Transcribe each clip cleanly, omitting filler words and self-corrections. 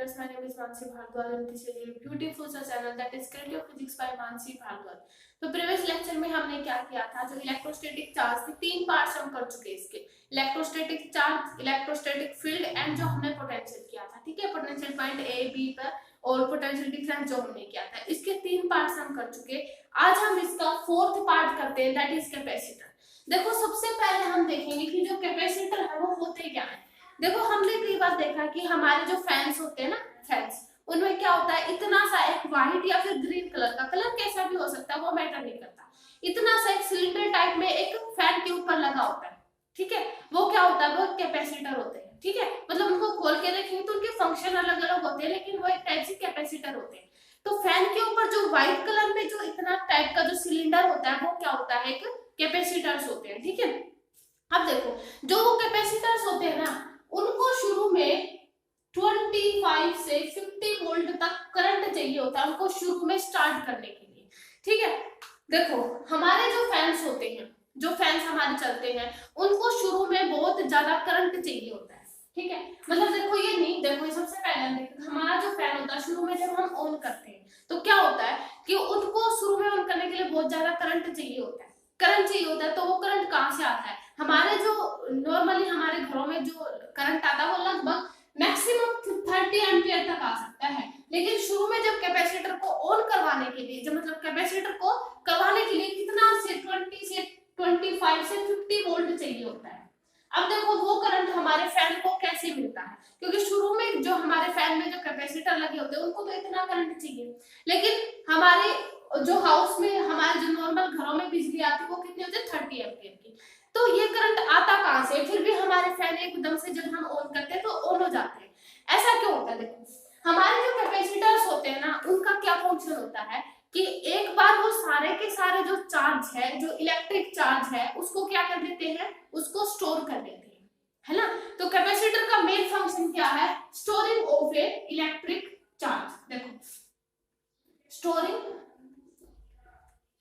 students, my name is Mansi Bhardwaj and this is a beautiful सा channel that is Creative Physics by Mansi Bhardwaj। तो previous lecture में हमने क्या किया था, जो इलेक्ट्रोस्टैटिक चार्ज थे तीन पार्ट्स हम कर चुके हैं इसके, electrostatic charge, electrostatic field and जो हमने पोटेंशियल किया था, ठीक है, पोटेंशियल पॉइंट ए बी पर और पोटेंशियल डिफरेंस जो हमने किया था, इसके तीन पार्ट्स हम कर चुके। आज हम इसका फोर्थ पार्ट करते हैं, दैट इज कैपेसिटर। देखो सबसे पहले हम देखेंगे कि जो कैपेसिटर है वो होते क्या है। देखो हमने कई बार देखा कि हमारे जो फैंस होते हैं ना, फैंस, उनमें क्या होता है, इतना सा एक व्हाइट या फिर ग्रीन कलर का, कलर कैसा भी हो सकता है वो मैटर नहीं करता, इतना सा एक सिलेंडर टाइप में एक फैन के ऊपर लगा होता है, ठीक है, वो क्या होता है, वो कैपेसिटर होते हैं, ठीक है, मतलब उनको खोल के देखेंगे तो उनके फंक्शन अलग अलग होते हैं, लेकिन वो एक टाइप से कैपेसिटर होते हैं। तो फैन के ऊपर जो व्हाइट कलर में जो इतना टाइप का जो सिलेंडर होता है वो क्या होता है, एक कैपेसिटर्स होते हैं, ठीक है। अब देखो जो वो कैपेसिटर्स होते हैं ना, उनको शुरू में 25 से 50 वोल्ट तक करंट चाहिए होता है उनको शुरू में स्टार्ट करने के लिए, ठीक है। देखो हमारे जो फैंस होते हैं, जो फैंस हमारे चलते हैं, उनको शुरू में बहुत ज्यादा करंट चाहिए होता है, ठीक है। मतलब देखो ये नहीं, देखो सबसे पहले देखो हमारा जो फैन होता है शुरू में जब हम ऑन करते हैं तो क्या होता है कि उनको शुरू में ऑन करने के लिए बहुत ज्यादा करंट चाहिए होता है, करंट चाहिए होता है। तो वो करंट कहाँ से आता है, हमारे जो नॉर्मली हमारे घरों में जो करंट आता है वो लगभग मैक्सिमम 30 एम्पियर तक आ सकता है, लेकिन शुरू में जब कैपेसिटर को ऑन करवाने के लिए, जब मतलब कैपेसिटर को करवाने के लिए कितना से 20 से 25 से 50 वोल्ट चाहिए होता है। अब देखो वो करंट हमारे फैन को कैसे मिलता है, क्योंकि शुरू में जो हमारे फैन में जो कैपेसिटर लगे होते हैं उनको तो इतना करंट चाहिए, लेकिन हमारे जो हाउस में, हमारे जो नॉर्मल घरों में बिजली आती है वो कितनी होती है, 30 एम्पियर की। तो ये करंट आता कहां से, फिर भी हमारे फैन एकदम से जब हम ऑन करते हैं तो ऑन हो जाते हैं। ऐसा क्यों होता है, देखो हमारे जो कैपेसिटर्स होते हैं ना, उनका क्या फंक्शन होता है कि एक बार वो सारे के सारे जो चार्ज है, जो इलेक्ट्रिक चार्ज है, उसको क्या कर देते हैं, उसको स्टोर कर देते हैं, है ना। तो कैपेसिटर का मेन फंक्शन क्या है, storing of A electric charge. देखो स्टोरिंग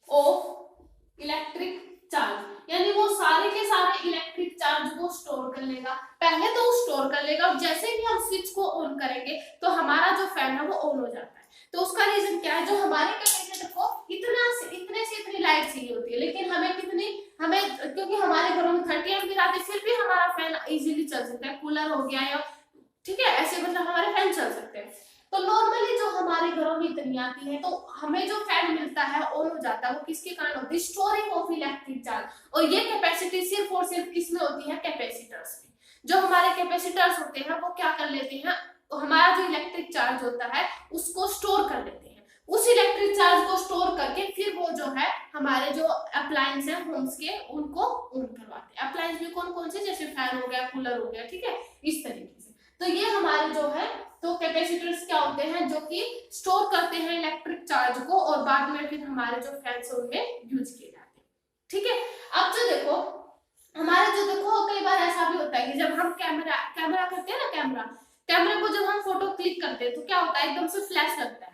ऑफ इलेक्ट्रिक चार्ज, यानी वो सारे के सारे इलेक्ट्रिक चार्ज को स्टोर कर लेगा, पहले तो स्टोर कर लेगा और जैसे ही हम स्विच को ऑन करेंगे तो हमारा जो फैन है वो ऑन हो जाता है। तो उसका रीजन क्या है, जो हमारे कैपेसिटर को इतने से इतनी लाइट चाहिए होती है, लेकिन हमें कितनी, हमें क्योंकि हमारे घरों में 30 एम्पीयर आते फिर भी हमारा फैन इजीली चल सकता है, कूलर हो गया या ठीक है, ऐसे मतलब हमारे फैन चल सकते हैं। तो नॉर्मली जो हमारे घरों में इतनी आती है तो हमें जो फैन मिलता है ऑन हो जाता है, वो किसके कारण होती है, स्टोरिंग ऑफ इलेक्ट्रिक चार्ज। और ये कैपेसिटी सिर्फ और सिर्फ किसमें होती है, कैपेसिटर्स में। जो हमारे कैपेसिटर्स होते हैं वो क्या कर लेते हैं, हमारा जो इलेक्ट्रिक चार्ज होता है उसको स्टोर कर लेते हैं, उस इलेक्ट्रिक चार्ज को स्टोर करके फिर वो जो है हमारे जो अप्लायंस है होम्स के, उनको ऑन करवाते हैं। अप्लायंस भी कौन कौन से, जैसे फैन हो गया, कूलर हो गया, ठीक है, इस तरीके से। तो ये हमारे जो है, तो कैपेसिटर्स क्या होते हैं, जो कि स्टोर करते हैं इलेक्ट्रिक चार्ज को और बाद में फिर हमारे जो फैंस उनमें यूज किए जाते हैं, ठीक है। अब जो देखो हमारे जो देखो कई बार ऐसा भी होता है कि जब हम कैमरा करते हैं ना, कैमरे को जब हम फोटो क्लिक करते हैं तो क्या होता है, एकदम से फ्लैश लगता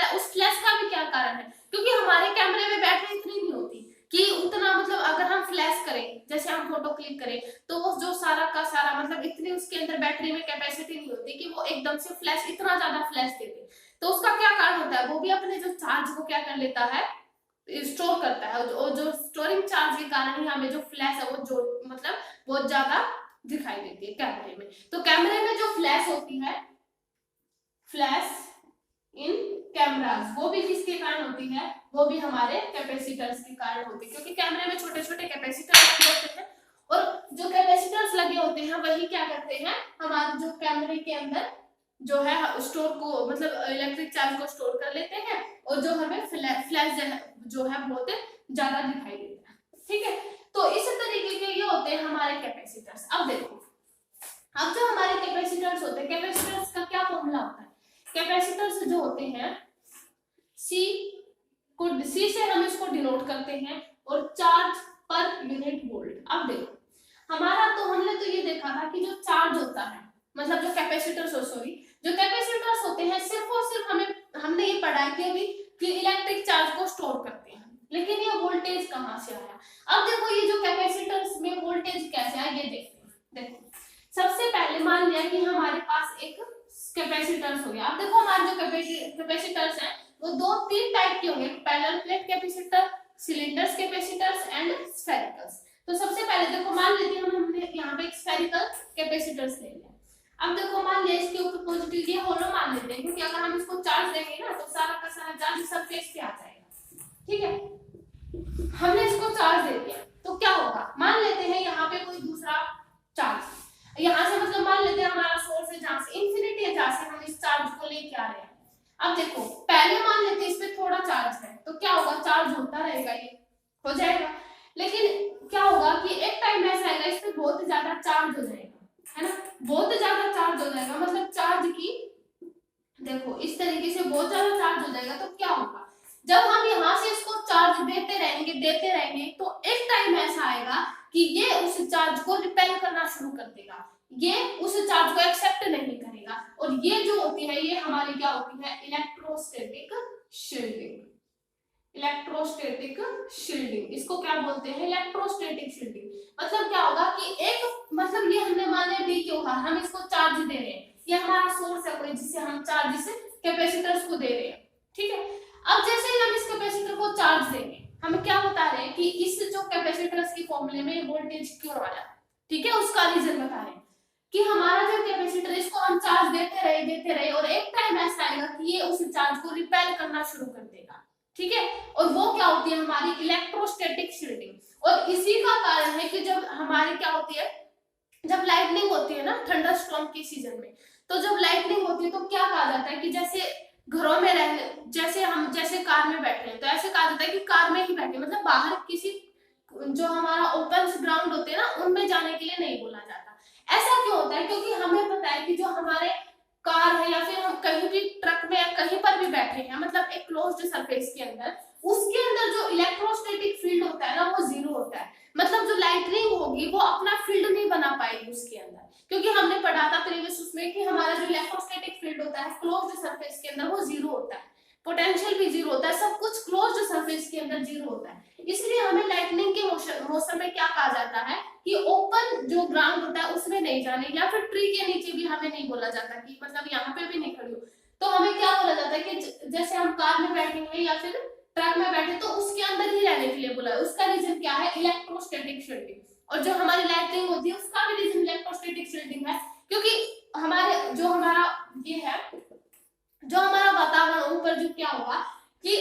है, उस फ्लैश का भी क्या कारण है, क्योंकि हमारे कैमरे में बैटरी इतनी नहीं होती कि उतना, मतलब अगर हम फ्लैश करें, जैसे हम फोटो क्लिक करें तो वो जो सारा का सारा, मतलब इतनी उसके अंदर बैटरी में कैपेसिटी नहीं होती कि वो एकदम से फ्लैश, इतना ज्यादा फ्लैश देते। तो उसका क्या कारण होता है, वो भी अपने जो चार्ज को क्या कर लेता है, स्टोर करता है, और जो स्टोरिंग चार्ज के कारण ही हमें जो फ्लैश है वो जो मतलब बहुत ज्यादा दिखाई देती है कैमरे में। तो कैमरे में जो फ्लैश होती है, फ्लैश इन कैमरास, वो भी किसके कारण होती है, वो भी हमारे कैपेसिटर्स के कारण होती है, क्योंकि कैमरे में छोटे छोटे कैपेसिटर लगे होते हैं और जो कैपेसिटर्स लगे होते हैं वही क्या करते हैं, हमारे जो कैमरे के अंदर जो है स्टोर को, मतलब इलेक्ट्रिक चार्ज को स्टोर कर लेते हैं और जो हमें फ्लैश जो है बहुत ज्यादा दिखाई देता है, ठीक है। तो इस तरीके के ये होते हैं हमारे कैपेसिटर्स। अब देखो, अब जो हमारे कैपेसिटर्स होते हैं, कैपेसिटर्स का क्या फॉर्मूला होता है, कैपेसिटर्स जो होते हैं सी से हम इसको डिनोट करते हैं और चार्ज पर यूनिट वोल्ट। अब देखो हमारा, तो हमने तो ये देखा था कि जो चार्ज होता है, मतलब जो कैपेसिटर्स जो कैपेसिटर्स होते हैं सिर्फ और सिर्फ हमने ये पढ़ा है कि अभी कि इलेक्ट्रिक चार्ज को स्टोर करते हैं, लेकिन ये वोल्टेज कहाँ से आया। अब देखो ये जो कैपेसिटर्स में वोल्टेज कैसे आया ये देखते हैं। देखो सबसे पहले मान लिया कि हमारे पास एक कैपेसिटर्स हो गया। अब देखो हमारे जो कैपेसिटर्स हैं वो दो तीन टाइप के होंगे, parallel plate capacitor, cylinders capacitors and sphericals. तो सबसे पहले देखो मान लेते हैं हमने यहाँ पे एक स्फेरिकल कैपेसिटर्स ले लिया। अब देखो मान लिया इसके ऊपर पॉजिटिव ये होलो मान लेते हैं, क्योंकि अगर हम इसको चार्ज देंगे ना तो सारा का सारा चार्ज सरफेस पे आ जाएगा। ठीक है, हमने इसको चार्ज दे दिया तो क्या होगा, मान लेते हैं यहाँ पे कोई दूसरा चार्ज, यहाँ से मतलब मान लेते हैं हमारा सोर्स है जहाँ से इंफिनिटी है, जहाँ से हम इस चार्ज को लेके आ रहे हैं। अब देखो पहले मान लेते हैं इस पे थोड़ा चार्ज है तो क्या होगा, चार्ज होता रहेगा, ये हो जाएगा। लेकिन क्या होगा कि एक टाइम ऐसा आएगा इस पे बहुत ज्यादा चार्ज हो जाएगा, है ना, बहुत ज्यादा चार्ज हो जाएगा, मतलब चार्ज की देखो इस तरीके से बहुत ज्यादा चार्ज हो जाएगा। तो क्या होगा, जब हम यहाँ से इसको चार्ज देते रहेंगे तो एक टाइम ऐसा आएगा कि ये उस चार्ज को रिपेल करना शुरू कर देगा, ये उस चार्ज को एक्सेप्ट नहीं करेगा, और ये जो होती है ये हमारी क्या होती है, इलेक्ट्रोस्टैटिक शील्डिंग। इलेक्ट्रोस्टैटिक शील्डिंग इसको क्या बोलते हैं, इलेक्ट्रोस्टैटिक शील्डिंग। मतलब क्या होगा कि एक मतलब ये हमने मान लिया डी क्यू हम इसको चार्ज दे रहे हैं, ये हमारा सोर्स है कोई जिससे हम चार्ज से कैपेसिटर्स को दे रहे हैं। ठीक है, अब जैसे ही हम इस कैपेसिटर को चार्ज देंगे, हमें क्या बता रहे हैं कि इस जो कैपेसिटर्स की फॉर्मूले में वोल्टेज क्यों आया, ठीक है, उसका रीजन बता रहे हैं कि हमारा जो कैपेसिटर इसको हम चार्ज देते रहे और एक टाइम ऐसा आएगा कि ये उस चार्ज को रिपेल करना शुरू कर देगा। ठीक है, और वो क्या होती है हमारी इलेक्ट्रोस्टैटिक शील्डिंग। और इसी का कारण है कि जब हमारी क्या होती है, जब लाइटनिंग होती है ना थंडरस्टॉर्म के सीजन में, तो जब लाइटनिंग होती है तो क्या कहा जाता है कि जैसे घरों में जैसे कार में बैठे हैं तो ऐसे कहा जाता है कि कार में ही बैठे, मतलब बाहर किसी जो हमारा ओपन ग्राउंड होते हैं ना उनमें जाने के लिए नहीं बोला जाता। ऐसा क्यों होता है, क्योंकि हमें पता है कि जो हमारे कार है या फिर हम कहीं भी ट्रक में या कहीं पर भी बैठे हैं, मतलब एक क्लोज्ड सरफेस के अंदर, उसके अंदर जो इलेक्ट्रोस्टैटिक फील्ड होता है ना वो जीरो होता है। मतलब जो लाइटनिंग होगी वो अपना फील्ड नहीं बना पाएगी उसके अंदर, क्योंकि हमने पढ़ा था प्रीवियस उसमें कि हमारा जो इलेक्ट्रोस्टैटिक फील्ड होता है क्लोज्ड सरफेस के अंदर वो जीरो होता है, पोटेंशियल भी जीरो होता है, सब कुछ क्लोज्ड सरफेस के अंदर जीरो होता है। इसलिए हमें लाइटनिंग के मौसम में क्या कहा जाता है कि ओपन जो ग्राउंड होता है उसमें नहीं जाने, या फिर ट्री के नीचे भी हमें नहीं बोला जाता कि मतलब यहाँ पे भी नहीं खड़ी हो। तो हमें क्या बोला जाता है कि जैसे हम कार में बैठे हैं या फिर ट्रक में बैठे तो उसके अंदर ही रहने के लिए बोला है। उसका रीजन क्या है, इलेक्ट्रोस्टैटिक शील्डिंग। और जो हमारी लाइटनिंग होती है उसका भी रीजन इलेक्ट्रोस्टैटिक शील्डिंग है, क्योंकि हमारे जो हमारा ये है, जो हमारा वातावरण ऊपर जो क्या होगा कि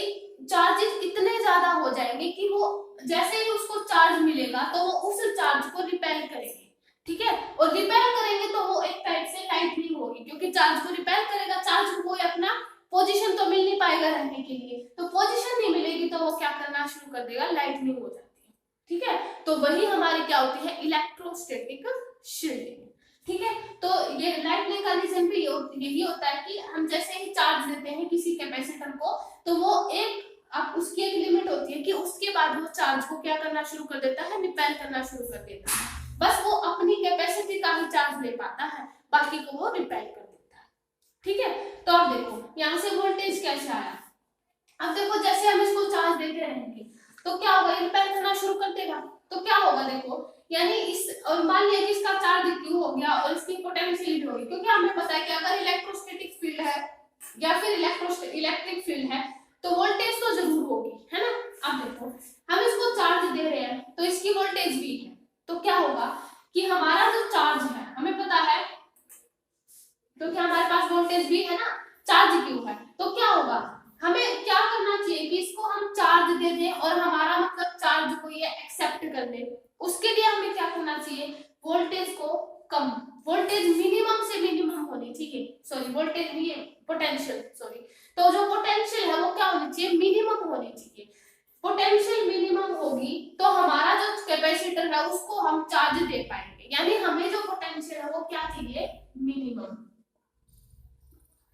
चार्जेस इतने ज्यादा हो जाएंगे कि वो जैसे ही उसको चार्ज मिलेगा तो वो उस चार्ज को रिपेल करेंगे। ठीक है, और रिपेल करेंगे तो वो एक टाइप से लाइटनिंग होगी, क्योंकि चार्ज को रिपेल करेगा, चार्ज को कोई अपना पोजीशन तो मिल नहीं पाएगा रहने के लिए, तो पोजीशन नहीं मिलेगी तो वो क्या करना शुरू कर देगा, लाइटनिंग हो जाती है। ठीक है, तो वही हमारी क्या होती है, इलेक्ट्रोस्टैटिक शील्डिंग। ठीक है, तो ये लाइटनिंग का रीजन भी यही होता है कि हम जैसे ही चार्ज देते हैं किसी कैपेसिटर को तो वो एक अब उसकी एक लिमिट होती है कि उसके बाद वो चार्ज को क्या करना शुरू कर देता है, रिपेल करना शुरू कर देता है। बस वो अपनी कैपेसिटी का ही चार्ज ले पाता है, बाकी को वो रिपेल कर देता है। ठीक है, तो अब देखो यहाँ से वोल्टेज कैसे आया। अब देखो जैसे हम इसको चार्ज देते रहेंगे तो क्या होगा, रिपेल करना शुरू कर देगा। तो क्या होगा देखो, यानी इस और मान लिया कि इसका चार्ज क्यू हो गया और इसकी पोटेंशियल भी होगी, क्योंकि हमें पता है कि अगर इलेक्ट्रोस्टैटिक फील्ड है या फिर इलेक्ट्रिक फील्ड है तो वोल्टेज तो जरूर होगी, है ना। अब देखो हम इसको चार्ज दे रहे हैं तो इसकी वोल्टेज भी है, तो क्या होगा कि हमारा जो चार्ज है हमें पता है, क्योंकि हमारे पास वोल्टेज भी है ना, चार्ज क्यू है, तो क्या होगा हमें क्या करना चाहिए कि इसको हम चार्ज दे दें और हमारा मतलब चार्ज को ये एक्सेप्ट कर ले। उसके लिए हमें क्या करना चाहिए, वोल्टेज को कम, वोल्टेज मिनिमम से मिनिमम होनी चाहिए, सॉरी वोल्टेज नहीं है पोटेंशियल, सॉरी, तो जो पोटेंशियल है वो क्या होनी चाहिए, मिनिमम होनी चाहिए। पोटेंशियल मिनिमम होगी तो हमारा जो कैपेसिटर है उसको हम चार्ज दे पाएंगे, यानी हमें जो पोटेंशियल है वो क्या चाहिए, मिनिमम।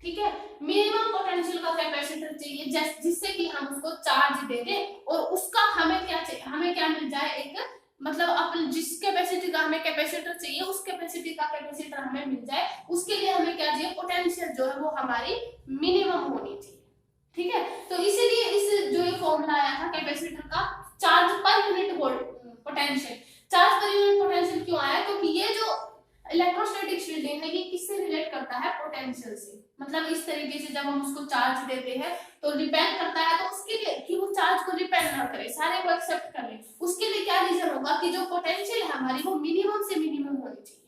ठीक है, मिनिमम पोटेंशियल का कैपेसिटर चाहिए जिससे कि हम उसको चार्ज दे दें और उसका हमें क्या चाहिए, हमें क्या मिल जाए, एक मतलब अपन जिस कैपेसिटी का हमें कैपेसिटर चाहिए उस कैपेसिटी का कैपेसिटर हमें मिल जाए। उसके लिए हमें क्या चाहिए, पोटेंशियल जो है वो हमारी मिनिमम होनी चाहिए। ठीक है, तो इसीलिए इस जो ये फॉर्मूला आया था कैपेसिटर का, charge per unit potential. Charge per unit potential क्यों आया, क्योंकि ये जो इलेक्ट्रोस्टैटिक शील्डिंग है ये किससे रिलेट करता है, पोटेंशियल से। जब हम उसको चार्ज देते हैं तो रिपेल करता है, तो उसके लिए कि वो चार्ज को रिपेल ना करे, सारे को एक्सेप्ट कर ले, उसके लिए क्या रीजन होगा कि जो पोटेंशियल है हमारी वो मिनिमम से मिनिमम होनी चाहिए।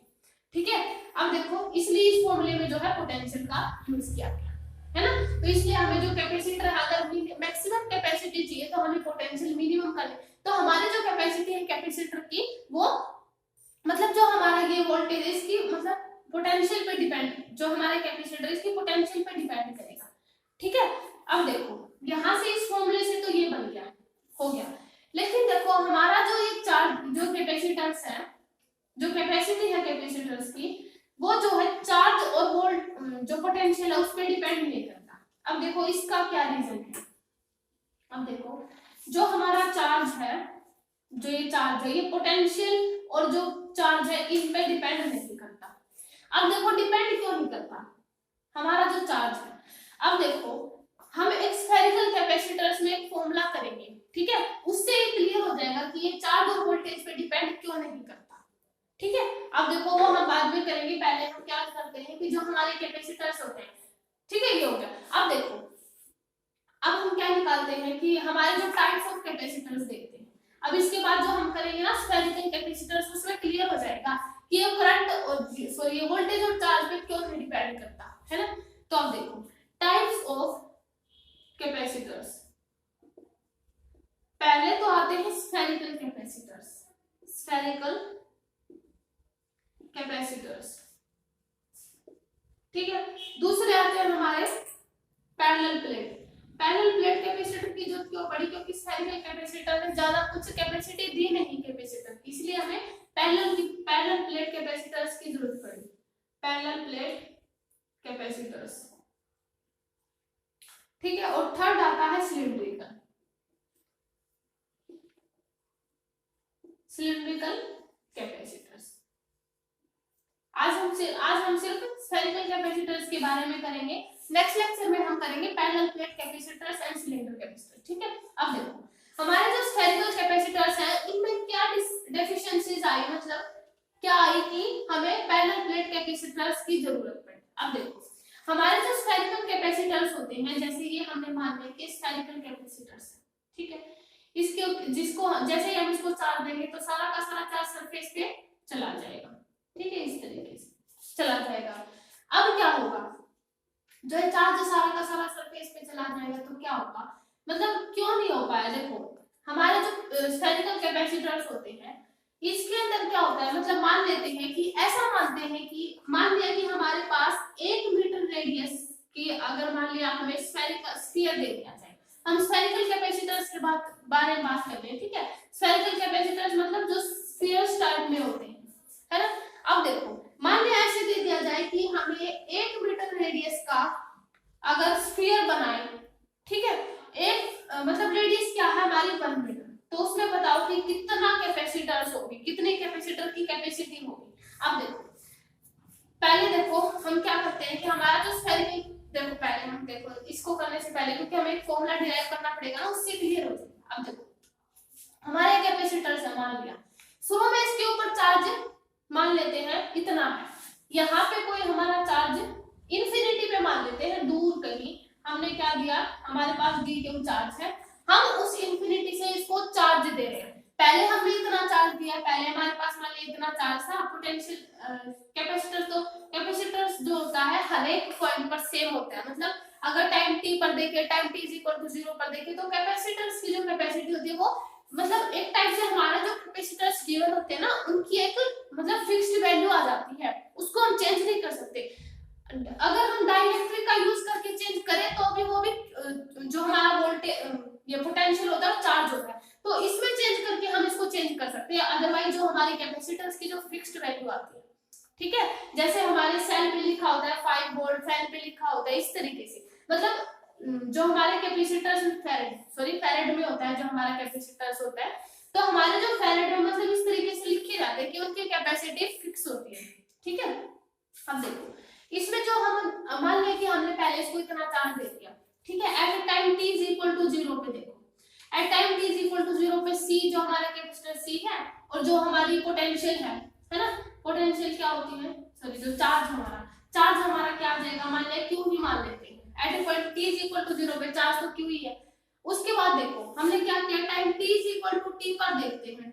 ठीक है, अब देखो इसलिए इस फॉर्मूले में जो है पोटेंशियल का यूज किया गया है ना। तो इसलिए हमें जो कैपेसिटर अगर मैक्सिमम कैपेसिटी चाहिए तो हमें पोटेंशियल मिनिमम कर ले। तो हमारे जो कैपेसिटी है कैपेसिटर की वो मतलब जो हमारा ये वोल्टेज है इसकी मतलब पोटेंशियल पे डिपेंड, जो हमारा कैपेसिटर इसकी पोटेंशियल पे डिपेंड करेगा। ठीक है, अब देखो यहाँ से इस फॉर्मूले से तो ये बन गया, हो गया, लेकिन देखो हमारा जो ये चार्ज जो कैपेसिटर्स है, जो कैपेसिटी है कैपेसिटर्स की, वो जो है चार्ज और वोल्ट जो पोटेंशियल है उस पर डिपेंड नहीं करता। अब देखो इसका क्या रीजन है, अब देखो जो हमारा चार्ज है, जो ये चार्ज है ये पोटेंशियल और जो चार्ज है इन पे डिपेंड नहीं करता। अब देखो डिपेंड क्यों नहीं करता हमारा जो चार्ज है, अब देखो हम एक स्फेरिकल कैपेसिटर्स में एक फॉर्मूला करेंगे, ठीक है, उससे ये क्लियर हो जाएगा कि ये चार्ज और वोल्टेज पे डिपेंड क्यों नहीं करता। ठीक है, अब देखो वो हम बाद में करेंगे, पहले हम क्या करते हैं कि जो हमारे कैपेसिटर्स होते हैं, ठीक है, ये हो गया। अब देखो अब हम क्या निकालते हैं कि हमारे जो टाइप्स ऑफ कैपेसिटर्स देखते हैं। अब इसके बाद जो हम करेंगे ना स्फेरिकल कैपेसिटर्स, उसमें क्लियर हो जाएगा कि ये करंट और सॉरी ये वोल्टेज और चार्ज पे क्यों नहीं डिपेंड करता है ना। तो अब देखो टाइप्स ऑफ कैपेसिटर्स, पहले तो आते हैं स्फेरिकल कैपेसिटर्स, स्फेरिकल कैपेसिटर्स, ठीक है। दूसरे आते हैं हमारे parallel plate. Parallel plate capacitor की जरूरत क्यों पड़ी, क्योंकि स्फेरिकल कैपेसिटर में ज्यादा कुछ कैपेसिटी दी नहीं कैपेसिटर की, इसलिए हमें पैरेलल प्लेट कैपेसिटर्स की जरूरत पड़ी, पैरेलल प्लेट कैपेसिटर्स, ठीक है। और थर्ड आता है सिलिंड्रिकल, सिलिंड्रिकल कैपेसिटर्स। आज हम सिर्फ स्फेरिकल कैपेसिटर्स के बारे में करेंगे, नेक्स्ट लेक्चर में हम करेंगे parallel plate capacitors and cylinder capacitor, ठीक है। अब देखो हमारे जो स्फेरिकल कैपेसिटर्स हैं इनमें क्या डेफिशिएंसीज आई, मतलब क्या आई कि हमें पैरेलल प्लेट कैपेसिटर्स की जरूरत पड़ी। अब देखो हमारे जो स्फेरिकल कैपेसिटर्स होते हैं, जैसे ये हमने मान लिया कि स्फेरिकल कैपेसिटर्स, ठीक है, इसके जिसको जैसे ही हम इसको चार्ज देंगे तो सारा का सारा चार्ज सरफेस पे चला जाएगा, ठीक है, इस तरीके से चला जाएगा। अब क्या होगा, जो चार्ज सारा का सारा सरफेस पे चला जाएगा तो क्या होगा, मतलब क्यों नहीं हो पाया, देखो हमारे जो स्फेरिकल कैपेसिटर्स होते हैं इसके अंदर क्या होता है, मतलब मान लेते हैं कि ऐसा मानते हैं कि मान लिया कि हमारे पास 1 मीटर रेडियस की अगर मान लिया हमें स्फेरिकल स्फीयर दे दिया जाए, हम स्फेरिकल कैपेसिटर्स के बारे में बात कर रहे हैं, ठीक है। स्फेरिकल कैपेसिटर्स मतलब जो स्फीयर्स टाइप में होते हैं, है ना। अब देखो मान लिया ऐसे दे दिया जाए कि हमें 1 मीटर रेडियस का अगर स्फीयर बनाए, ठीक है, एक मतलब रेडियस क्या है हमारी 1 मीटर, तो उसमें बताओ कि कितना कैपेसिटर्स होगी, कितने कैपेसिटर की कैपेसिटी होगी। अब देखो पहले देखो हम क्या करते हैं कि हमारा जो स्फेरिकल, देखो पहले हम देखो इसको करने से पहले क्योंकि हमें एक फॉर्मूला डिराइव करना पड़ेगा ना, उससे क्लियर हो जाएगा। अब देखो हमारे कैपेसिटर्स है, मान लिया शुरू में इसके ऊपर चार्ज मान लेते हैं इतना है, यहाँ पे कोई हमारा चार्ज इंफिनिटी पे मान लेते हैं, दूर कहीं हमने क्या दिया, हमारे पास डी क्यू चार्ज है, हम उस इंफिनिटी से इसको चार्ज दे रहे हैं। पहले हमने इतना चार्ज दिया, पहले हमारे पास मान लीजिए इतना चार्ज था, पोटेंशियल कैपेसिटर, तो कैपेसिटर्स जो होता है हर एक पॉइंट पर सेम होता है, मतलब अगर टाइम टी पर देखे, time T is equal to 0 पर देखे तो कैपेसिटर्स की जो कैपेसिटी होती है वो मतलब एक टाइप से हमारा जो कैपेसिटर्स गिवन होते हैं ना उनकी एक मतलब फिक्स्ड वैल्यू आ जाती है, उसको हम चेंज नहीं कर सकते। अगर हम डाइलेक्ट्रिक का यूज करके चेंज करें तो भी वो भी जो हमारा वोल्टेज ये पोटेंशियल होता है वो चार्ज होता है, तो इसमें चेंज करके हम इसको चेंज कर सकते हैं। अदरवाइज जो हमारे कैपेसिटर्स की जो फिक्स्ड वैल्यू आती है, ठीक है, जैसे हमारे सेल पे लिखा होता है 5 वोल्ट, फैन पे लिखा होता है, इस तरीके से मतलब जो हमारे कैपेसिटर्स फैरेड में होता है, जो हमारा कैपेसिटर्स होता है, तो हमारे जो फैरेड में मतलब इस तरीके से लिखे जाते हैं कि उनकी कैपेसिटी फिक्स होती है, ठीक है। अब देखो इसमें जो हम मान लिया कि हमने पहले इसको इतना चार्ज दे दिया, ठीक है, at time t is equal to 0 पे देखो, at time t is equal to 0 पे c जो हमारा कैपेसिटर c है और जो हमारी पोटेंशियल है ना, पोटेंशियल क्या होती है, सॉरी जो चार्ज हमारा क्या आ जाएगा, मान लिया q ही मान लेते हैं, at a point t is equal to 0 पे चार्ज तो क्यू ही है। उसके बाद देखो हमने क्या किया, time t is equal to t पर देखते हैं,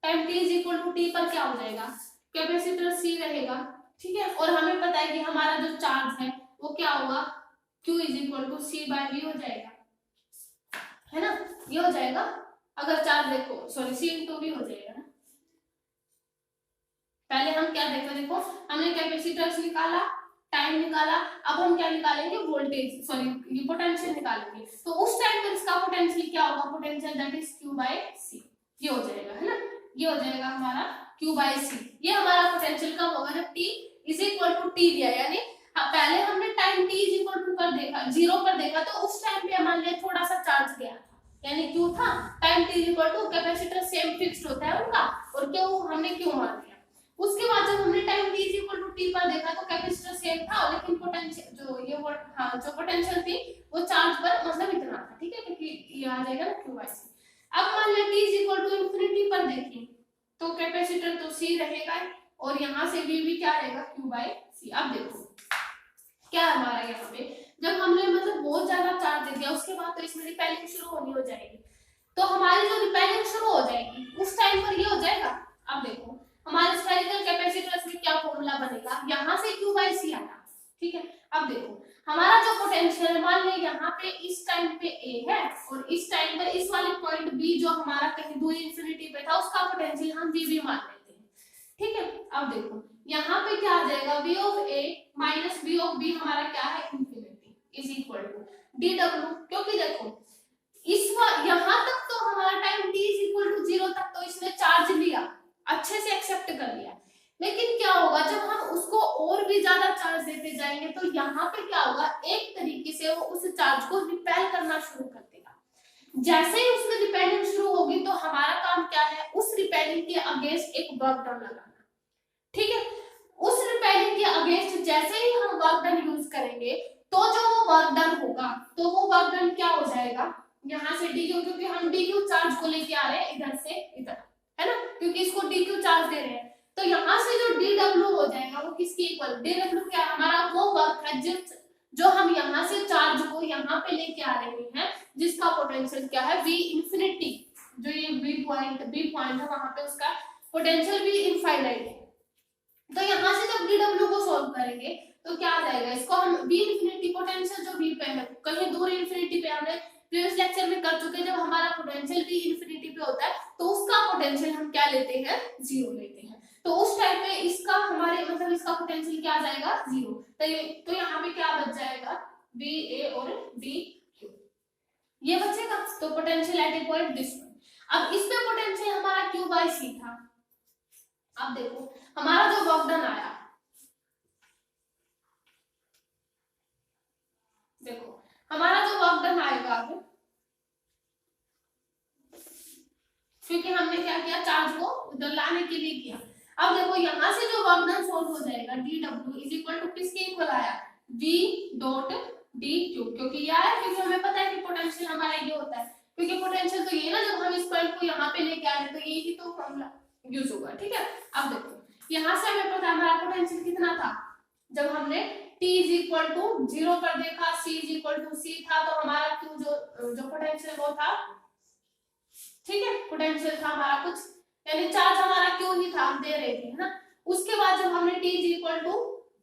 time t is equal to t पर क्या हो जाएगा, कैपेसिटर C रहेगा, ठीक है। और हमें पता है कि हमारा जो चार्ज है वो क्या होगा, Q is equal to C/V हो जाएगा, है ना, ये हो जाएगा। अगर चार्ज देखो सॉरी C/V हो जाएगा ना। पहले हम क्या देखो, देखो हमने कैपेसिटर्स निकाला, टाइम निकाला, अब हम क्या निकालेंगे, वोल्टेज सॉरी ये पोटेंशियल निकालेंगे। तो उस टाइम पर इसका पोटेंशियल क्या होगा, पोटेंशियल दैट इज Q/C, ये हो जाएगा, है ना, ये हो जाएगा हमारा Q/C। ये हमारा पोटेंशियल कब होगा, जब t is equal to t दिया, यानी पहले हमने time t is equal to पर देखा, 0 पर देखा, तो उस टाइम पे मान लिया थोड़ा सा चार्ज गया था, यानी Q था, time t is equal to capacitor same fixed होता है उनका, और Q हमने Q मान लिया। उसके बाद जब हमने time t is equal to t पर देखा तो कैपेसिटर सेम था, लेकिन पोटेंशियल जो ये जो पोटेंशियल थी वो चार्ज पर मतलब इतना था, ठीक है, क्योंकि ये आ जाएगा ना Q/C। अब मान लिया t is equal to infinity पर देखें तो कैपेसिटर तो C रहेगा, और यहाँ से भी क्या रहेगा, Q/C। अब देखो क्या हमारा यहाँ पे जब हमने मतलब बहुत ज्यादा चार्ज दे दिया, उसके बाद तो इसमें रिपेलिंग शुरू होनी हो जाएगी, तो हमारी जो रिपेलिंग शुरू हो जाएगी उस टाइम पर ये हो जाएगा। अब देखो हमारे स्फेरिकल कैपेसिटर्स में क्या फॉर्मूला बनेगा, यहाँ से Q/C आया, ठीक है। अब देखो हमारा जो पोटेंशियल मान ले यहाँ पे इस टाइम पे A है, और इस टाइम पर इस वाले पॉइंट B जो हमारा कहीं दूर इंफिनिटी पे था उसका पोटेंशियल हम VB मान लेते हैं, ठीक है। अब देखो यहाँ पे क्या आ जाएगा, V of A minus V of B हमारा क्या है, infinity is equal to dW, क्योंकि देखो इस यहाँ तक तो हमारा time t is equal to 0 तक तो इसने चार्ज लिया, अच्छे से एक्सेप्ट कर लिया, लेकिन क्या होगा जब हम उसको और भी ज्यादा चार्ज देते जाएंगे तो यहाँ पे क्या होगा, एक तरीके से वो उस चार्ज को रिपेल करना शुरू कर देगा। जैसे ही उसमें रिपेलिंग शुरू होगी तो हमारा काम क्या है, उस रिपेलिंग के अगेंस्ट एक वर्क डन लगाना, ठीक है। उस रिपेलिंग के अगेंस्ट जैसे ही हम वर्क डन यूज करेंगे तो जो वो वर्क डन होगा तो वो वर्क डन क्या हो जाएगा, यहाँ से dq, क्योंकि हम dq चार्ज को लेके आ रहे हैं इधर से इधर, है ना, क्योंकि इसको dq चार्ज दे रहे हैं, तो यहाँ से जो dw हो जाएगा वो किसके इक्वल, dw क्या हमारा वो वर्क है जो हम यहाँ से चार्ज को यहाँ पे लेके आ रहे हैं, जिसका पोटेंशियल क्या है, v इंफिनिटी, जो ये b पॉइंट है वहां पे उसका पोटेंशियल भी इनफाइनाइट है। तो यहाँ से जब dw को सॉल्व करेंगे तो क्या आ जाएगा, इसको हम v इंफिनिटी पोटेंशियल जो v पे है, कहीं दूर इंफिनिटी पे हमने प्रीवियस लेक्चर में कर चुके, जब हमारा पोटेंशियल भी इंफिनिटी पे होता है तो उसका पोटेंशियल हम क्या लेते हैं, 0 लेते हैं, तो उस टाइम पे इसका हमारे मतलब इसका पोटेंशियल क्या आ जाएगा, 0। तो यहाँ पे क्या बच जाएगा, VA और VQ ये बचेगा, तो potential at a point this one. अब इस पे पोटेंशियल हमारा Q/C था। अब देखो हमारा जो वर्क डन आया, देखो हमारा जो वर्क डन आएगा अब, क्योंकि हमने क्या किया, चार्ज को उधर लाने के लिए किया। अब देखो यहाँ से जो वर्क डन सॉल्व हो जाएगा, dW इज इक्वल टू किसके इक्वल आया, V डॉट dQ, क्योंकि ये आया, क्योंकि हमें पता है कि पोटेंशियल हमारा ये होता है, क्योंकि पोटेंशियल तो ये ना, जब हम इस पॉइंट को यहाँ पे लेके आ रहे हैं तो ये ही तो फॉर्मूला यूज होगा, ठीक है। अब देखो यहाँ से हमें पता है हमारा पोटेंशियल कितना था, जब हमने t इज इक्वल टू 0 पर देखा, C is equal to C था, तो हमारा Q जो पोटेंशियल वो था, ठीक है, पोटेंशियल था हमारा कुछ, यानी चार्ज हमारा क्यों ही था, हम दे रहे थे, है ना। उसके बाद जब हमने t is equal to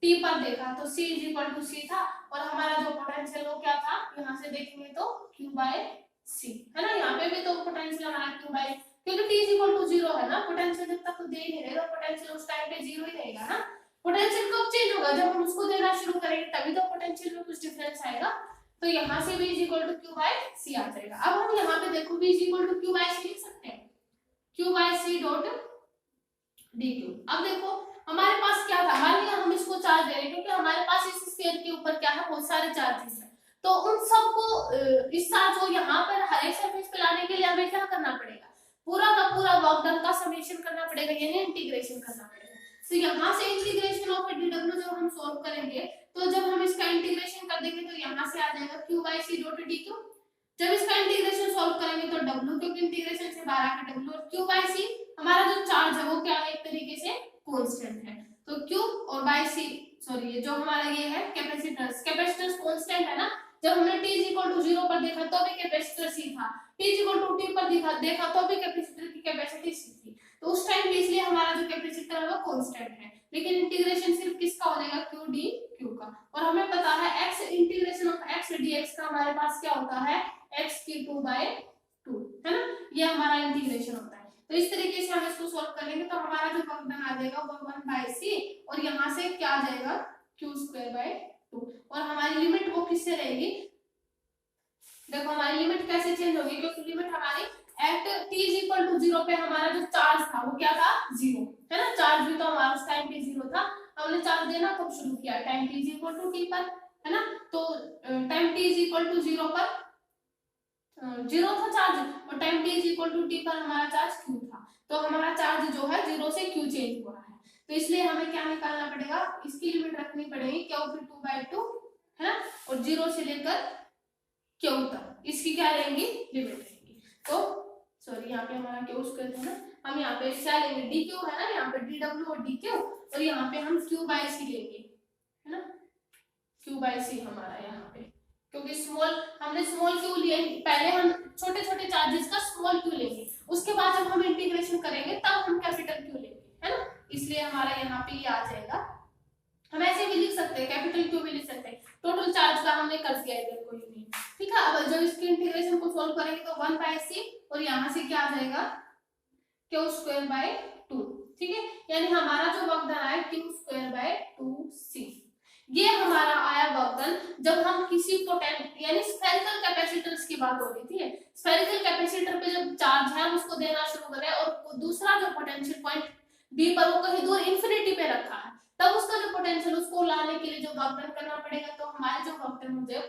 t पर देखा तो C is equal to C था, और हमारा जो पोटेंशियल वो क्या था, यहाँ से देखेंगे तो Q/C, है ना, यहाँ पे भी तो पोटेंशियल हमारा Q/, क्योंकि t इज इक्वल टू 0 है ना, पोटेंशियल जब तक तो दे नहीं रहे, तो पोटेंशियल उस टाइम पे 0 ही रहेगा ना। पोटेंशियल कब चेंज होगा, जब हम उसको देना शुरू करेंगे तभी तो पोटेंशियल में कुछ डिफरेंस आएगा, तो यहाँ से v is equal to Q/C आ जाएगा। अब हम यहाँ पे देखो v is equal to Q/C लिख सकते हैं, Q/C डॉट dQ। अब देखो हमारे पास क्या था, मान लिया हम इसको चार्ज दे रहे हैं, क्योंकि हमारे पास इस स्फीयर के ऊपर क्या है, बहुत सारे चार्जेस हैं, तो उन सबको इस चार्ज को यहाँ पर हर एक सरफेस पे लाने के लिए हमें क्या करना पड़ेगा, पूरा का पूरा वर्क डन का समेशन करना पड़ेगा, यानी इंटीग्रेशन करना पड़ेगा। तो यहाँ से इंटीग्रेशन ऑफ dW जब हम सॉल्व करेंगे, तो जब हम इसका इंटीग्रेशन कर देंगे तो यहाँ से आ जाएगा Q/C डॉट dQ। जब इसका इंटीग्रेशन सॉल्व करेंगे तो W, क्योंकि इंटीग्रेशन से बाहर आके W, और Q/C हमारा जो चार्ज है वो क्या है, एक तरीके से कांस्टेंट है, तो Q और बाय C सॉरी ये जो हमारा ये है कैपेसिटर्स, कैपेसिटर्स कांस्टेंट है ना, जब हमने t इक्वल टू 0 पर देखा तो भी कैपेसिटर c था, t इक्वल टू t पर देखा तो भी कैपेसिटर की कैपेसिटी c थी, तो उस टाइम पे इसलिए हमारा जो कैपेसिटर है वो कांस्टेंट है। लेकिन इंटीग्रेशन सिर्फ किसका हो जाएगा, q dq का, और हमें पता है x integration of x dx का हमारे पास क्या होता है, x की 2/2 है ना, ये हमारा इंटीग्रेशन होता है। तो इस तरीके से हम इसको सॉल्व करेंगे तो हमारा जो फंक्शन आ जाएगा वो 1/c और यहाँ से क्या आ जाएगा q²/2, और हमारी लिमिट वो किससे रहेगी, देखो हमारी लिमिट कैसे चेंज होगी, क्योंकि लिमिट हमारी एट t इक्वल टू 0 पे हमारा जो चार्ज था वो क्या था, 0 है ना, चार्ज भी तो हमारा उस टाइम पे 0 था, हमने चार्ज देना कब शुरू किया, time t equal to t पर, है ना, तो टाइम t इक्वल टू 0 पर 0 था चार्ज, और time t equal to t पर हमारा चार्ज q था, तो हमारा चार्ज जो है 0 से q चेंज हो रहा है, तो इसलिए हमें क्या निकालना पड़ेगा, इसकी लिमिट रखनी पड़ेगी q की 2/2 है ना, और 0 से लेकर q तक इसकी क्या रहेंगी, लिमिट रहेगी। तो सॉरी यहाँ पे हमारा q² था ना, हम यहाँ पे क्या लेंगे, dq है ना, यहाँ पे dw और dq, और यहाँ पे हम q/c लेंगे, है ना, q/c हमारा यहाँ पे, क्योंकि हमने स्मॉल q लिया, पहले हम छोटे छोटे चार्जेस का स्मॉल q लेंगे, उसके बाद जब हम इंटीग्रेशन करेंगे तब हम कैपिटल q लेंगे, है ना, इसलिए हमारा यहाँ पे ये आ जाएगा। हम ऐसे भी लिख सकते हैं, कैपिटल q भी लिख सकते हैं, टोटल चार्ज का हमने कर दिया इधर कोई नहीं, ठीक है। अब जब इसके इंटीग्रेशन को सॉल्व करेंगे तो 1/c और यहाँ से क्या आ जाएगा q²/2, ठीक है, यानी हमारा जो वक्र आया q²/2c, ये हमारा आया वक्र जब हम किसी यानी स्फेरिकल कैपेसिटर्स की बात हो रही थी, स्फेरिकल कैपेसिटर पे जब चार्ज है उसको देना शुरू करें और दूसरा जो पोटेंशियल पॉइंट डी पर वो कहीं दूर इंफिनिटी पे रखा है, तब उसका जो पोटेंशियल उसको लाने के लिए जो वक्र करना पड़ेगा, तो हमारे जो वक्र होते हैं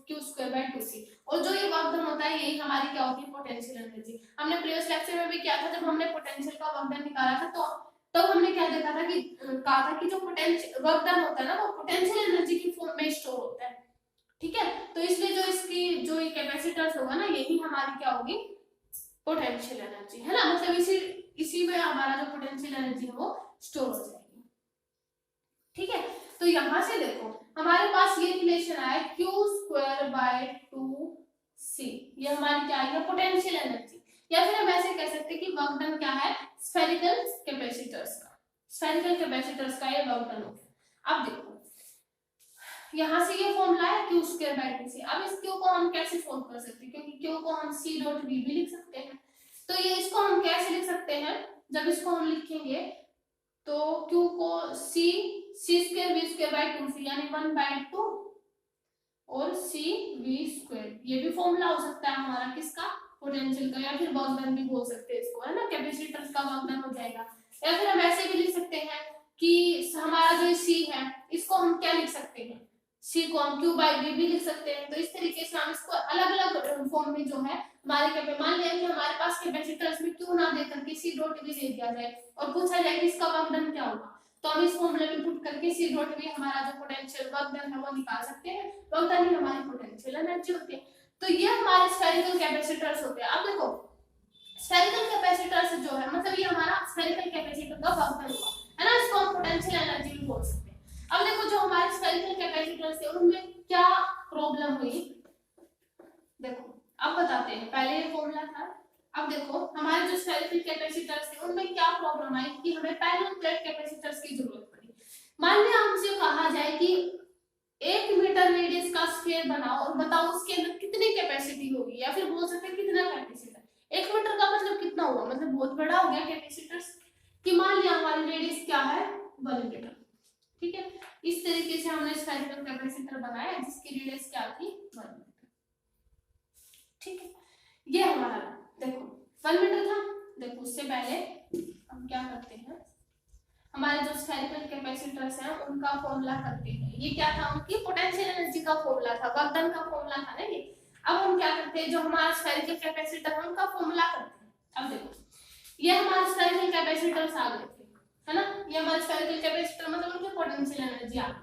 q²/2c, और जो ये वक्र होता है यही हमारी क्या होती है, पोटेंशियल एनर्जी। हमने प्रीवियस लेक्चर में भी किया था, जब हमने पोटेंशियल का वक्र निकाला था तो तब हमने क्या देखा था कि कहा था कि जो पोटेंशियल वक्र होता है ना वो पोटेंशियल एनर्जी की फॉर्म में स्टोर होता है, ठीक है, तो इसलिए जो इसकी जो ये कैपेसिटर्स होगा ना यही हमारी क्या होगी, पोटेंशियल एनर्जी, है ना, मतलब इसी में हमारा जो पोटेंशियल एनर्जी है वो स्टोर हो जाएगी, ठीक है। तो यहां से देखो हमारे पास ये रिलेशन आया q²/2c, ये हमारी क्या है, पोटेंशियल एनर्जी, या फिर हम ऐसे कह सकते हैं कि वर्क डन क्या है, स्फेरिकल कैपेसिटर्स का, स्फेरिकल कैपेसिटर्स का ये वर्क डन हो गया। अब देखो यहाँ से ये फॉर्मूला है q²/2c, अब इस q को हम कैसे सोल्व कर सकते हैं, क्योंकि q को हम c.v भी लिख सकते हैं, तो ये इसको हम कैसे लिख सकते हैं, जब इसको हम लिखेंगे तो q को c²v²/2c यानी 1/2 और cv², ये भी फॉर्मूला हो सकता है हमारा किसका, पोटेंशियल का, या फिर वर्क डन भी बोल सकते हैं इसको, है ना, कैपेसिटर्स का वर्क डन हो जाएगा। या फिर हम ऐसे भी लिख सकते हैं कि हमारा जो c है इसको हम क्या लिख सकते हैं, c को हम q/v भी लिख सकते हैं, तो इस तरीके से हम इसको अलग अलग फॉर्म में जो है हमारे मान लिया कि हमारे पास कैपेसिटर्स में q ना देकर के c.v दे दिया जाए और पूछा जाए कि इसका वर्क डन क्या होगा, तो हम इस फॉर्मूले में पुट करके c.v हमारा जो पोटेंशियल वर्क डन है वो निकाल सकते हैं, वर्क डन ही हमारी पोटेंशियल एनर्जी होती है। तो ये हमारे स्फेरिकल कैपेसिटर्स होते हैं। अब देखो स्फेरिकल कैपेसिटर्स जो है मतलब ये हमारा स्फेरिकल कैपेसिटर का वर्क डन हुआ, है ना, इसको हम पोटेंशियल एनर्जी भी बोल सकते हैं। अब देखो जो हमारे स्फेरिकल कैपेसिटर्स थे उनमें क्या प्रॉब्लम हुई, देखो अब बताते हैं, पहले ये फॉर्मूला था, अब देखो हमारे जो स्फेरिकल कैपेसिटर्स थे उनमें क्या प्रॉब्लम आई कि हमें पैरेलल प्लेट कैपेसिटर्स की जरूरत पड़ी। मान लिया हमसे कहा जाए कि 1 मीटर रेडियस का स्फीयर बनाओ और बताओ उसके अंदर कितनी कैपेसिटी होगी, या फिर बोल सकते हैं कितना कैपेसिटर, 1 मीटर का मतलब कितना हुआ, मतलब बहुत बड़ा हो गया कैपेसिटर्स कि मान लिया हमारी रेडियस क्या है 1 मीटर, ठीक है। इस तरीके से हमने स्फेरिकल कैपेसिटर बनाया जिसकी रेडियस क्या थी 1 मीटर, ठीक है। ये हमारा देखो 1 मीटर था। देखो उससे पहले हम क्या करते हैं, हमारे जो स्फेरिकल कैपेसिटर्स हैं उनका फॉर्मूला करते हैं, ये क्या था उनकी पोटेंशियल एनर्जी का फॉर्मूला था, वर्क डन का फॉर्मूला था ना ये। अब हम क्या करते हैं, जो हमारा स्फेरिकल कैपेसिटर है उनका फॉर्मूला करते हैं। अब देखो ये हमारे स्फेरिकल कैपेसिटर्स आ गए थे, है ना, ये हमारे स्फेरिकल कैपेसिटर मतलब उनकी पोटेंशियल एनर्जी आ गई।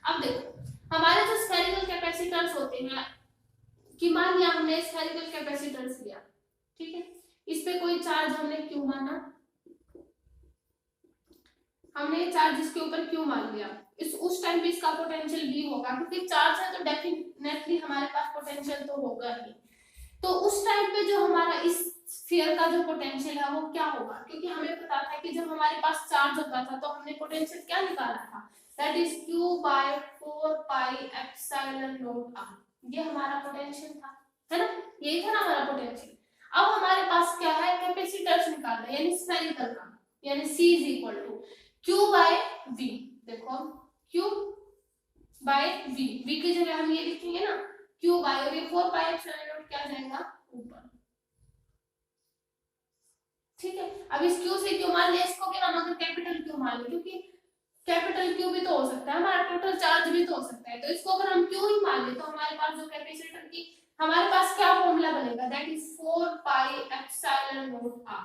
अब देखो हमारे जो स्फेरिकल कैपेसिटर्स होते हैं कि मान लिया हमने स्फेरिकल कैपेसिटर्स लिया, ठीक है, इस पे कोई चार्ज हमने क्यों माना, हमने चार्ज इसके ऊपर क्यू मान लिया, इस उस टाइम पे इसका पोटेंशियल V होगा, क्योंकि चार्ज है तो डेफिनेटली हमारे पास पोटेंशियल तो होगा ही। तो उस टाइम पे जो हमारा इस स्फीयर का जो पोटेंशियल है वो क्या होगा, क्योंकि हमें पता था कि जब हमारे पास चार्ज होता था तो हमने पोटेंशियल क्या निकाला था, that is Q by 4 pi epsilon naught r, ये हमारा पोटेंशियल था, है ना, यही था ना हमारा पोटेंशियल। अब हमारे पास क्या है, कैपेसिटर्स निकालना है, यानी स्फेरिकल का, यानी C is equal to Q by V। देखो Q बाय V की जगह हम ये लिखेंगे ना Q बाय, और ये 4 पाई एप्सिलॉन नॉट क्या जाएगा ऊपर, ठीक है। अब इस Q से Q मान लिया, इसको क्या हम अगर कैपिटल Q मान लें, क्योंकि कैपिटल Q भी तो हो सकता है, हमारा टोटल चार्ज भी तो हो सकता है, तो इसको अगर हम Q ही मान ले तो हमारे पास जो कैपेसिटर की हमारे पास क्या फॉर्मूला बनेगा, that is 4 pi epsilon naught r।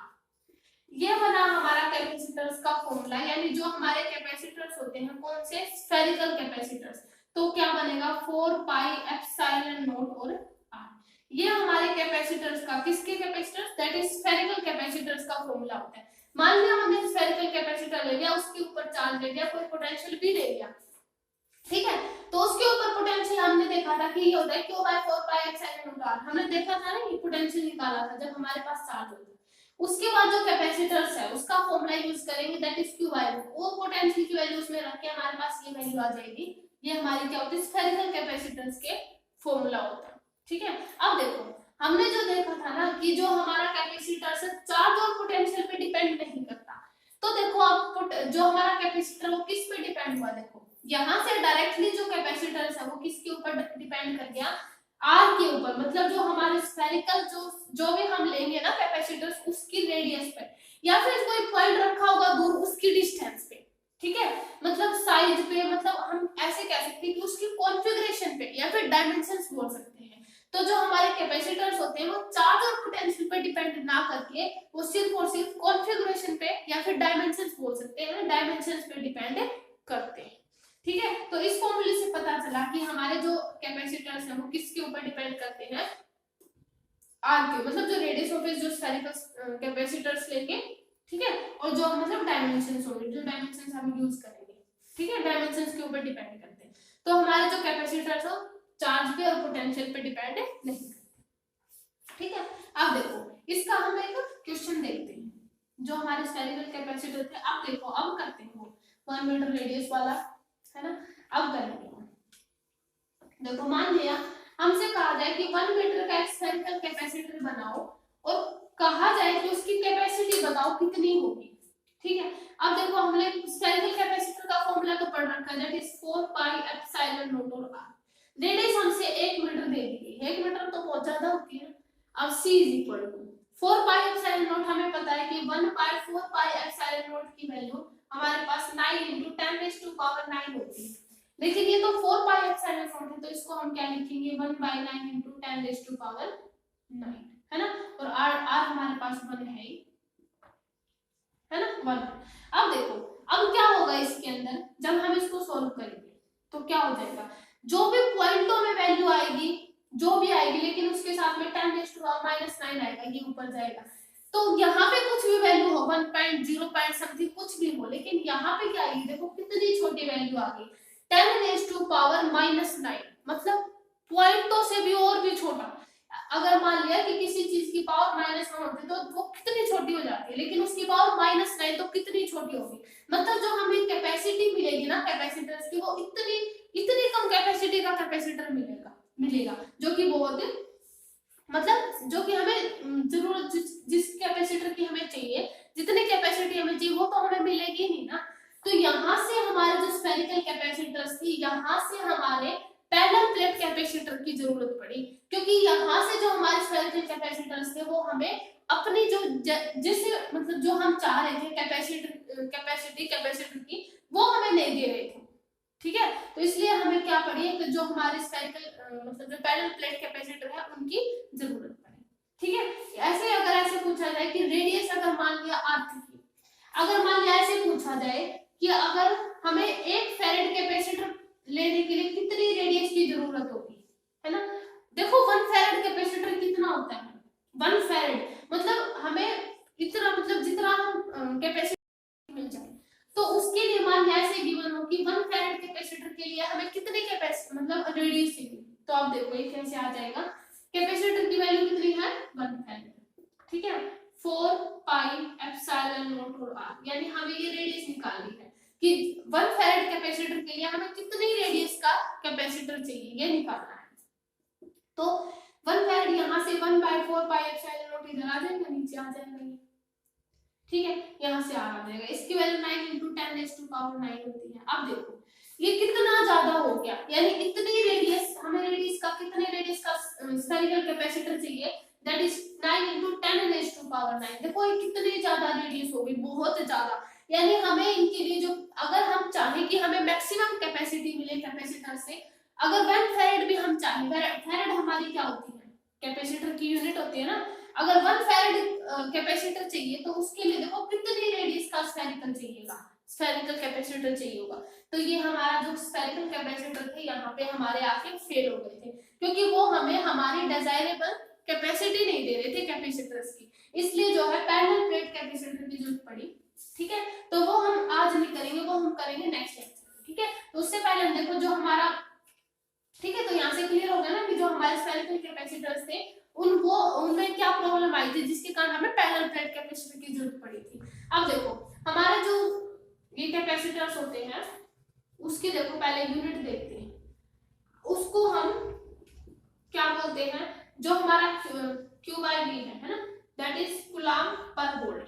ये बना हमारा कैपेसिटर्स का फॉर्मूला, यानी जो हमारे कैपेसिटर्स होते हैं कौन से, स्फेरिकल कैपेसिटर्स, तो क्या बनेगा 4 पाई एप्सिलॉन नॉट और r। ये हमारे कैपेसिटर्स का, किसके capacitors, that is spherical capacitors का फॉर्मूला होता है। मान लिया हमने स्फेरिकल कैपेसिटर ले लिया, उसके ऊपर चार्ज ले लिया, कोई पोटेंशियल भी ले लिया, ठीक है, तो उसके ऊपर पोटेंशियल हमने देखा था कि ये होता है Q by 4 pi epsilon naught r, हमने देखा था ना, ये पोटेंशियल निकाला था जब हमारे पास चार्ज होता है। उसके बाद जो कैपेसिटर्स है उसका फॉर्मूला यूज करेंगे, दैट इज Q बाय, वो पोटेंशियल की वैल्यू उसमें रख के हमारे पास ये वैल्यू आ जाएगी, ये हमारी क्या होती है, स्फेरिकल कैपेसिटर्स के फॉर्मूला होता है, ठीक है। अब देखो हमने जो देखा था ना कि जो हमारा कैपेसिटर से चार्ज और पोटेंशियल पे डिपेंड नहीं करता, तो देखो अब जो हमारा कैपेसिटर वो किस पे डिपेंड हुआ, देखो यहाँ से डायरेक्टली जो कैपेसिटर्स है वो किसके ऊपर डिपेंड कर गया, आर के ऊपर, मतलब जो हमारे स्फेरिकल जो भी हम लेंगे ना कैपेसिटर्स उसकी रेडियस पे, या फिर कोई पॉइंट रखा होगा दूर उसकी डिस्टेंस पे, ठीक है, मतलब साइज पे, मतलब हम ऐसे कह सकते हैं कि उसकी कॉन्फ़िगरेशन पे या फिर डायमेंशंस बोल सकते हैं। तो जो हमारे कैपेसिटर्स होते हैं वो चार्ज और पोटेंशियल पे डिपेंड ना करके वो सिर्फ और सिर्फ कॉन्फ़िगरेशन पे या फिर डायमेंशंस बोल सकते हैं, डायमेंशंस पे डिपेंड करते हैं, ठीक है। तो इस फॉर्मूले से पता चला कि हमारे जो कैपेसिटर्स हैं वो किसके ऊपर डिपेंड करते हैं, आर के, मतलब जो रेडियस ऑफ जो स्फेरिकल कैपेसिटर्स लेके, ठीक है, और जो मतलब डायमेंशंस होंगे, जो डायमेंशंस हम यूज करेंगे, ठीक है, डायमेंशंस के ऊपर डिपेंड करते हैं। तो हमारे जो कैपेसिटर्स हो चार्ज पे और पोटेंशियल पे डिपेंड नहीं करते, ठीक है। अब देखो इसका हम एक क्वेश्चन देखते हैं, जो हमारे स्फेरिकल कैपेसिटर थे, अब देखो अब करते हैं वो 1 मीटर रेडियस वाला, है ना। अब करेंगे, देखो मान लिया हमसे कहा जाए कि 1 मीटर का स्फेरिकल कैपेसिटर बनाओ और कहा जाए कि उसकी कैपेसिटी बताओ कितनी होगी, ठीक है। अब देखो हमने स्फेरिकल कैपेसिटर का फॉर्मूला तो पढ़ रखा है, that is 4 pi epsilon not और r। रेडियस हमसे 1 मीटर दे दी गई, 1 मीटर तो बहुत ज्यादा होती है। अब c is equal to 4 pi epsilon naught, हमें पता है कि 1 बाय 4 पाई एप्सिलॉन नॉट की वैल्यू हमारे पास 9 × 10⁻⁹ होती है, लेकिन ये तो 4 पाई एप्सिलॉन नॉट है, तो इसको हम क्या लिखेंगे 1/9 × 10⁻⁹, है ना, और r हमारे पास 1 है ना 1। अब देखो अब क्या होगा इसके अंदर, जब हम इसको सॉल्व करेंगे तो क्या हो जाएगा, जो भी पॉइंटों में वैल्यू आएगी जो भी आएगी, लेकिन उसके साथ में 10⁻⁹ आएगा, ये ऊपर जाएगा। तो यहाँ पे कुछ भी वैल्यू हो 1.0 समथिंग कुछ भी हो, लेकिन यहाँ पे क्या आएगी, देखो कितनी छोटी वैल्यू आ गई 10⁻⁹, मतलब पॉइंटों से भी और भी छोटा। अगर मान लिया कि किसी चीज की पावर -1 होती तो वो कितनी छोटी हो जाती है, लेकिन उसकी पावर -9 तो कितनी छोटी होगी, मतलब जो हमें कैपेसिटी मिलेगी ना कैपेसिटर्स की, वो इतनी कम कैपेसिटी का कैपेसिटर मिलेगा जो कि बहुत, मतलब जो कि हमें जरूरत जिस कैपेसिटर की हमें चाहिए, जितनी कैपेसिटी हमें चाहिए वो तो हमें मिलेगी नहीं ना। तो यहाँ से हमारे जो स्फेरिकल कैपेसिटर्स थी, यहाँ से हमारे पैरेलल प्लेट कैपेसिटर की जरूरत पड़ी, क्योंकि यहाँ से जो हमारे स्फेरिकल कैपेसिटर्स थे वो हमें अपनी जो जिस मतलब जो हम चाह रहे थे कैपेसिटर की वो हमें नहीं दे रहे थे, ठीक है। तो इसलिए हमें क्या पड़ी है कि जो हमारे स्फेरिकल मतलब जो पैरेलल प्लेट कैपेसिटर है उनकी जरूरत पड़ी, ठीक है। ऐसे अगर ऐसे पूछा जाए कि रेडियस अगर मान लिया r की, अगर मान लिया ऐसे पूछा जाए कि अगर हमें 1 फैरेड कैपेसिटर लेने के लिए कितनी रेडियस की जरूरत होगी, है ना। देखो 1 फैरेड कैपेसिटर कितना होता है, 1 फैरेड मतलब हमें इतना, मतलब जितना हम कैपेसिटी मिल जाए तो उसके मतलब रेडियस चाहिए, तो आप देखो ये कैसे आ जाएगा, कैपेसिटर की वैल्यू कितनी है 1 फैराड, ठीक है 4 पाई एप्सिलॉन नॉट और आर, यानी हमें ये रेडियस निकालनी है कि 1 फैराड कैपेसिटर के लिए हमें कितनी रेडियस का कैपेसिटर चाहिए, ये निकालना है। तो 1 फैराड यहाँ से 1/4 पाई एप्सिलॉन नॉट इधर आ जाएगा, नीचे आ जाएगा ये, ठीक है यहाँ से आ जाएगा, इसकी वैल्यू 9 × 10⁻⁹ होती है। अब देखो ये कितना ज्यादा हो गया, यानी इतनी रेडियस, हमें रेडियस का कितने रेडियस का स्फेरिकल कैपेसिटर चाहिए, दैट इज 9 × 10⁻⁹। देखो ये कितनी ज्यादा रेडियस होगी, बहुत ज्यादा, यानी हमें इनके लिए जो, अगर हम चाहें कि हमें मैक्सिमम कैपेसिटी मिले कैपेसिटर से, अगर 1 फैराड भी हम चाहें, फैराड हमारी क्या होती है, कैपेसिटर की यूनिट होती है ना, अगर 1 फैराड कैपेसिटर चाहिए तो उसके लिए देखो कितनी रेडियस का स्फेरिकल चाहिएगा, स्फेरिकल कैपेसिटर चाहिए होगा। तो ये हमारा जो स्फेरिकल कैपेसिटर थे यहाँ पे हमारे आके फेल हो गए थे, क्योंकि वो हमें हमारी डिजायरेबल कैपेसिटी नहीं दे रहे थे कैपेसिटर्स की, इसलिए जो है पैरेलल प्लेट कैपेसिटर की जरूरत पड़ी, ठीक है। तो वो हम आज नहीं करेंगे, वो हम करेंगे नेक्स्ट लेक्चर, ठीक है। तो उससे पहले हम देखो जो हमारा, ठीक है, तो यहाँ से क्लियर हो गया ना कि जो हमारे स्फेरिकल कैपेसिटर्स थे उनको, उनमें क्या प्रॉब्लम आई थी जिसके कारण हमें पैरेलल प्लेट कैपेसिटर की जरूरत पड़ी थी। अब देखो हमारे जो ये कैपेसिटर्स होते हैं उसके देखो पहले यूनिट देखते हैं, उसको हम क्या बोलते हैं, जो हमारा Q/V है ना, दैट इज कूलम्ब पर वोल्ट।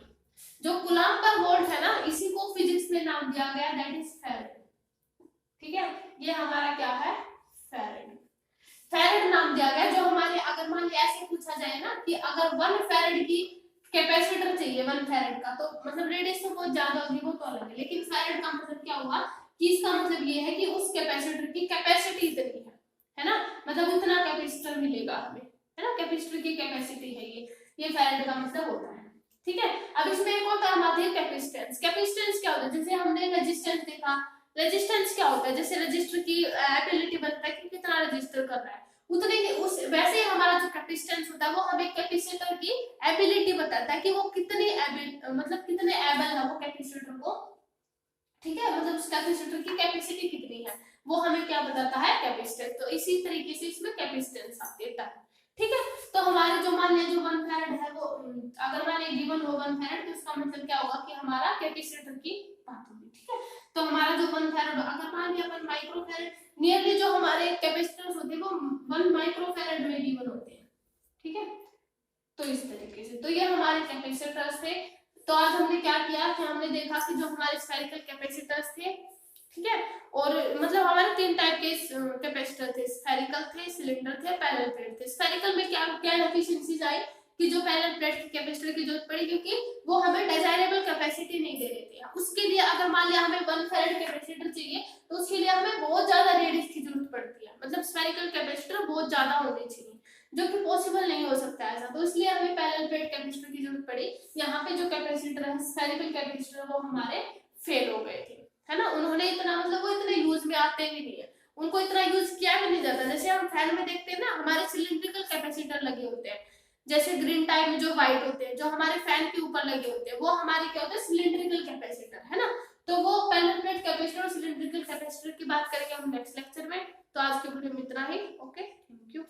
जो कूलम्ब पर वोल्ट है ना, इसी को फिजिक्स में नाम दिया गया, दैट इज फैराड, ठीक है। ये हमारा क्या है, फैराड, फैराड नाम दिया गया। जो हमारे, अगर मान लिया ऐसे पूछा जाए ना कि अगर 1 फैराड की कैपेसिटर चाहिए 1 फैराड का, तो मतलब रेडियस तो बहुत ज्यादा होगी, वो तो अलग है, लेकिन फैराड का मतलब क्या हुआ कि इसका मतलब ये है कि उस कैपेसिटर की कैपेसिटी इतनी है ना, मतलब उतना कैपेसिटर मिलेगा हमें, है ना, कैपेसिटर की कैपेसिटी है ये फैराड का मतलब होता है, ठीक है। अब इसमें एक और टर्म आती है कैपेसिटेंस। कैपेसिटेंस क्या होता है, जैसे हमने रेजिस्टेंस देखा, रेजिस्टेंस क्या होता है, जैसे रजिस्टर की एबिलिटी बनता है कि कितना रजिस्टर कर रहा है, उतने ही उस वैसे ही हमारा जो कैपेसिटेंस होता है वो हमें कैपेसिटर की एबिलिटी बताता है कि वो कितनी मतलब कितने एबल है वो कैपेसिटर को, ठीक है, मतलब उस कैपेसिटर की कैपेसिटी कितनी है वो हमें क्या बताता है, कैपेसिटेंस। तो इसी तरीके से इसमें कैपेसिटेंस आती है, ठीक है। तो हमारे जो मान लिया जो 1 फैराड है वो, अगर मान लिया गिवन हो 1 फैराड, तो इसका मतलब क्या होगा कि हमारा कैपेसिटर की बात होगी, ठीक है। तो हमारा जो 1 फैराड, अगर मान लिया 1 माइक्रो फैराड, नियरली जो हमारे कैपेसिटर्स होते हैं वो 1 माइक्रो फैराड में गिवन होते हैं, ठीक है। तो इस तरीके से, तो ये हमारे कैपेसिटर्स थे। तो आज हमने क्या किया कि हमने देखा कि जो हमारे स्फेरिकल कैपेसिटर्स थे, ठीक है, और मतलब हमारे 3 टाइप के कैपेसिटर थे, स्फेरिकल थे, सिलेंडर थे, पैरेलल प्लेट थे। स्फेरिकल में क्या क्या एफिशिएंसीज आई कि जो पैरेलल प्लेट की कैपेसिटर की जरूरत पड़ी, क्योंकि वो हमें डिजायरेबल कैपेसिटी नहीं दे रहे थे। उसके लिए अगर मान लिया हमें 1 फैराड कैपेसिटर चाहिए तो उसके लिए हमें बहुत ज्यादा रेडियस की जरूरत पड़ती है, मतलब स्फेरिकल कैपेसिटर बहुत ज्यादा होने चाहिए, जो कि पॉसिबल नहीं हो सकता ऐसा, तो इसलिए हमें पैरेलल प्लेट कैपेसिटर की जरूरत पड़ी। यहाँ पे जो कैपेसिटर है स्फेरिकल कैपेसिटर वो हमारे फेल हो गए थे, है ना, उन्होंने इतना, मतलब वो इतने यूज में आते भी नहीं है, उनको इतना यूज किया भी नहीं जाता। जैसे हम फैन में देखते हैं ना, हमारे सिलिंड्रिकल कैपेसिटर लगे होते हैं, जैसे ग्रीन टाइप में जो व्हाइट होते हैं, जो हमारे फैन के ऊपर लगे होते हैं, वो हमारे क्या होते हैं, सिलिंड्रिकल कैपेसिटर, है ना। तो वो पैरेलल प्लेट कैपेसिटर और सिलिंड्रिकल कैपेसिटर की बात करेंगे हम नेक्स्ट लेक्चर में। तो आज के वीडियो में इतना ही, ओके, थैंक यू।